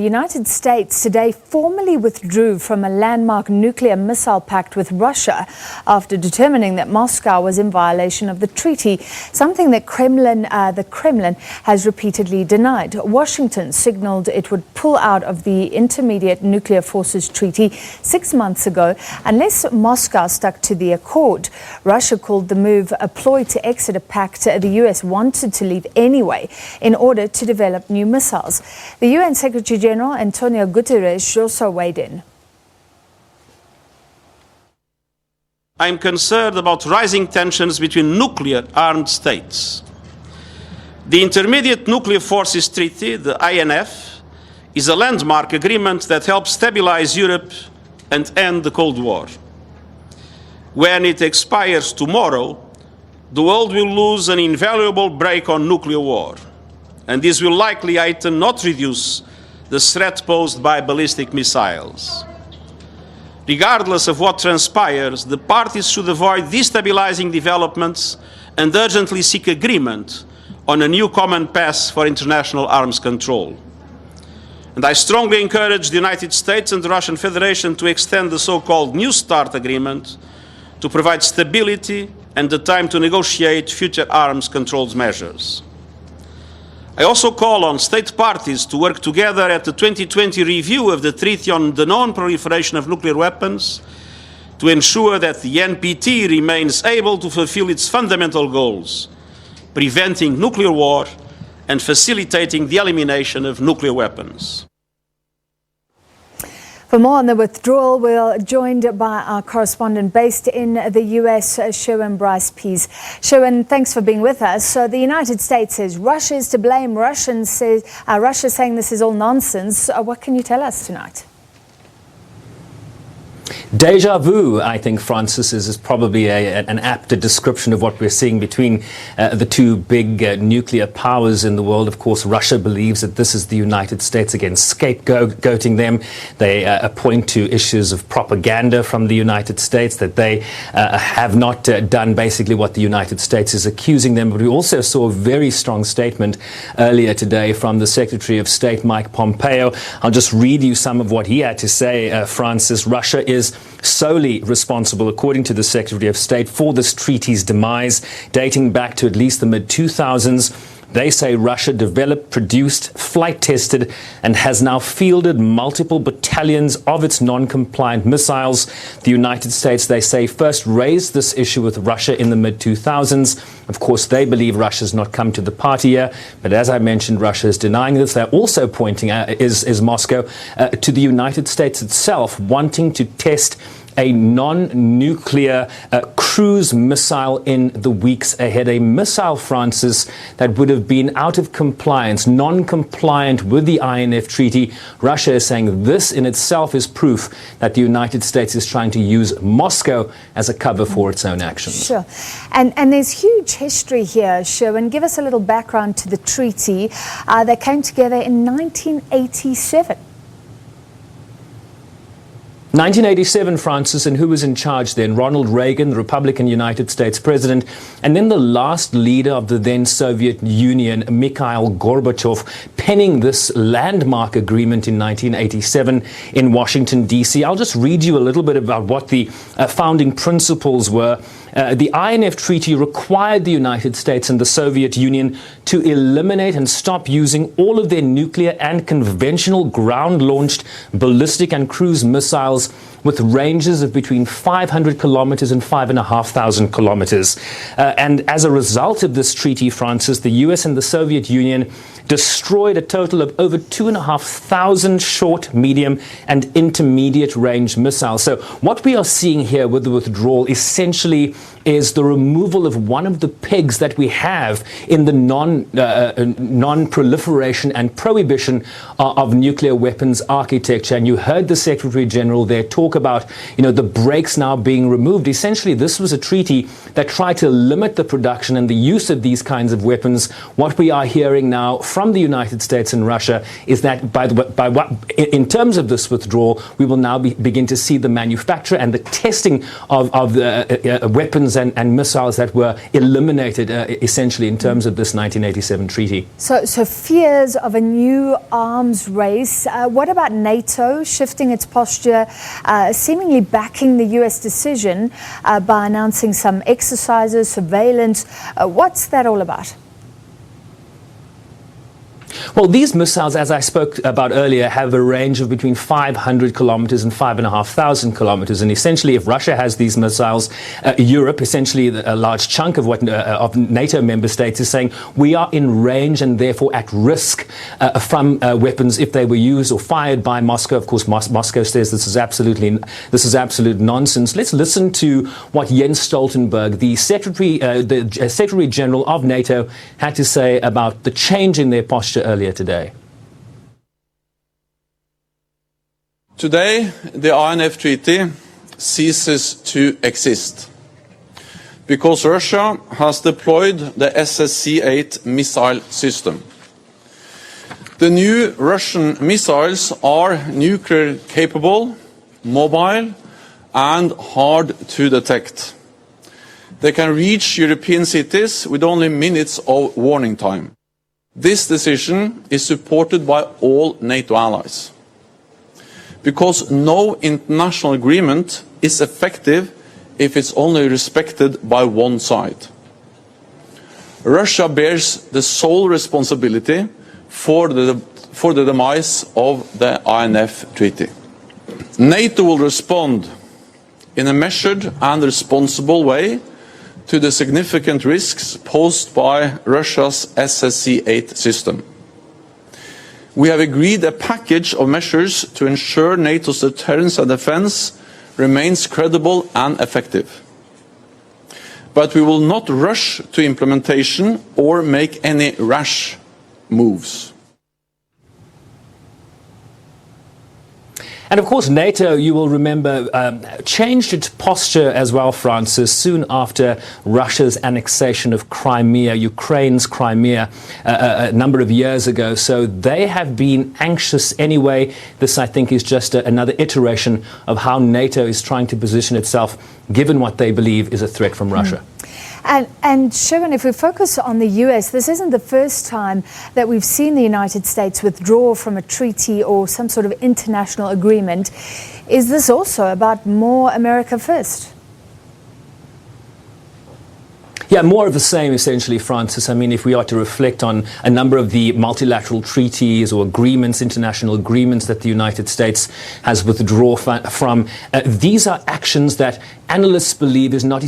The United States today formally withdrew from a landmark nuclear missile pact with Russia after determining that Moscow was in violation of the treaty, something that the Kremlin has repeatedly denied. Washington signaled it would pull out of the Intermediate Nuclear Forces Treaty 6 months ago unless Moscow stuck to the accord. Russia called the move a ploy to exit a pact the US wanted to leave anyway in order to develop new missiles. The UN Secretary General António Guterres also weighed in. I am concerned about rising tensions between nuclear-armed states. The Intermediate Nuclear Forces Treaty, the INF, is a landmark agreement that helps stabilize Europe and end the Cold War. When it expires tomorrow, the world will lose an invaluable break on nuclear war, and this will likely heighten, not reduce, the threat posed by ballistic missiles. Regardless of what transpires, the parties should avoid destabilizing developments and urgently seek agreement on a new common path for international arms control. And I strongly encourage the United States and the Russian Federation to extend the so-called New START agreement to provide stability and the time to negotiate future arms controls measures. I also call on state parties to work together at the 2020 review of the Treaty on the Non-Proliferation of Nuclear Weapons to ensure that the NPT remains able to fulfill its fundamental goals, preventing nuclear war and facilitating the elimination of nuclear weapons. For more on the withdrawal, we're joined by our correspondent based in the US, Sherwin Bryce-Pease. Sherwin, thanks for being with us. So the United States says Russia is to blame. Russia saying this is all nonsense. What can you tell us tonight? Deja vu, I think, Francis, is probably an apt description of what we're seeing between the two big nuclear powers in the world. Of course, Russia believes that this is the United States, again, scapegoating them. They point to issues of propaganda from the United States, that they have not done basically what the United States is accusing them. But we also saw a very strong statement earlier today from the Secretary of State, Mike Pompeo. I'll just read you some of what he had to say, Francis. Russia is solely responsible, according to the Secretary of State, for this treaty's demise, dating back to at least the mid-2000s. They say Russia developed, produced, flight tested, and has now fielded multiple battalions of its non-compliant missiles. The United States, they say, first raised this issue with Russia in the mid-2000s. Of course, they believe Russia's not come to the party here. But as I mentioned, Russia is denying this. They're also pointing out, is Moscow, to the United States itself wanting to test a non-nuclear cruise missile in the weeks ahead. A missile, Francis, that would have been out of compliance, non-compliant with the INF Treaty. Russia is saying this in itself is proof that the United States is trying to use Moscow as a cover for its own actions. Sure. And there's huge history here, Sherwin. Give us a little background to the treaty that came together in 1987. 1987, Francis, and who was in charge then? Ronald Reagan, the Republican United States president, and then the last leader of the then Soviet Union, Mikhail Gorbachev, penning this landmark agreement in 1987 in Washington, D.C. I'll just read you a little bit about what the founding principles were. The INF Treaty required the United States and the Soviet Union to eliminate and stop using all of their nuclear and conventional ground-launched ballistic and cruise missiles with ranges of between 500 kilometers and 5,500 kilometers. And as a result of this treaty, Francis, the US and the Soviet Union destroyed a total of over 2,500 short, medium, and intermediate range missiles. So what we are seeing here with the withdrawal essentially is the removal of one of the pegs that we have in the non-proliferation and prohibition of nuclear weapons architecture. And you heard the Secretary General there talk about, the brakes now being removed. Essentially, this was a treaty that tried to limit the production and the use of these kinds of weapons. What we are hearing now from the United States and Russia is that in terms of this withdrawal, we will now begin to see the manufacture and the testing of weapons weapons and missiles that were eliminated essentially in terms of this 1987 treaty. So fears of a new arms race. What about NATO shifting its posture, seemingly backing the US decision by announcing some exercises, surveillance? What's that all about? Well, these missiles, as I spoke about earlier, have a range of between 500 kilometers and 5,500 kilometers. And essentially, if Russia has these missiles, Europe, essentially a large chunk of of NATO member states, is saying we are in range and therefore at risk from weapons if they were used or fired by Moscow. Of course, Moscow says this is absolute nonsense. Let's listen to what Jens Stoltenberg, the Secretary General of NATO, had to say about the change in their posture earlier today. Today, the INF Treaty ceases to exist because Russia has deployed the SSC-8 missile system. The new Russian missiles are nuclear capable, mobile, and hard to detect. They can reach European cities with only minutes of warning time. This decision is supported by all NATO allies, because no international agreement is effective if it's only respected by one side. Russia bears the sole responsibility for the demise of the INF Treaty. NATO will respond in a measured and responsible way to the significant risks posed by Russia's SSC-8 system. We have agreed a package of measures to ensure NATO's deterrence and defense remains credible and effective. But we will not rush to implementation or make any rash moves. And of course, NATO, you will remember, changed its posture as well, Francis, soon after Russia's annexation of Crimea, Ukraine's Crimea, a number of years ago. So they have been anxious anyway. This, I think, is just another iteration of how NATO is trying to position itself, given what they believe is a threat from Russia. And Sherwin, if we focus on the US, this isn't the first time that we've seen the United States withdraw from a treaty or some sort of international agreement. Is this also about more America first? Yeah, more of the same, essentially, Francis. I mean, if we are to reflect on a number of the multilateral treaties or agreements, international agreements that the United States has withdrawn from, these are actions that analysts believe is not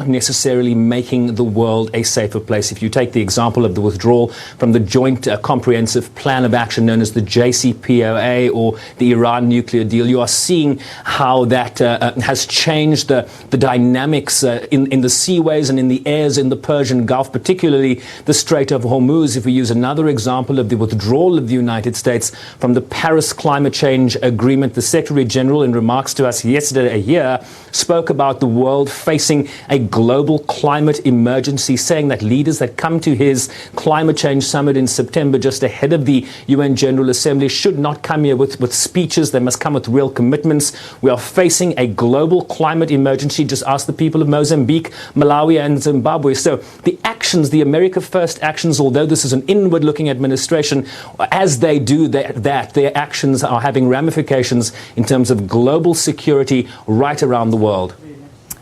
necessarily making the world a safer place. If you take the example of the withdrawal from the Joint Comprehensive Plan of Action known as the JCPOA or the Iran nuclear deal, you are seeing how that has changed the dynamics in the seaways and in the airs in the Persian Gulf, particularly the Strait of Hormuz. If we use another example of the withdrawal of the United States from the Paris Climate Change Agreement, the Secretary General, in remarks to us yesterday here, spoke about the world facing a global climate emergency, saying that leaders that come to his climate change summit in September, just ahead of the UN General Assembly, should not come here with speeches. They must come with real commitments. We are facing a global climate emergency. Just ask the people of Mozambique, Malawi, and Zimbabwe. So the actions, the America First actions, although this is an inward-looking administration, as they do that, their actions are having ramifications in terms of global security right around the world.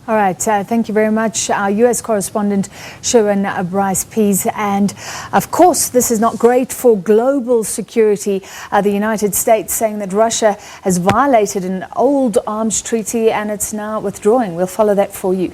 All right, thank you very much, our US correspondent, Sherwin Bryce-Pease. And of course, this is not great for global security. The United States saying that Russia has violated an old arms treaty and it's now withdrawing. We'll follow that for you.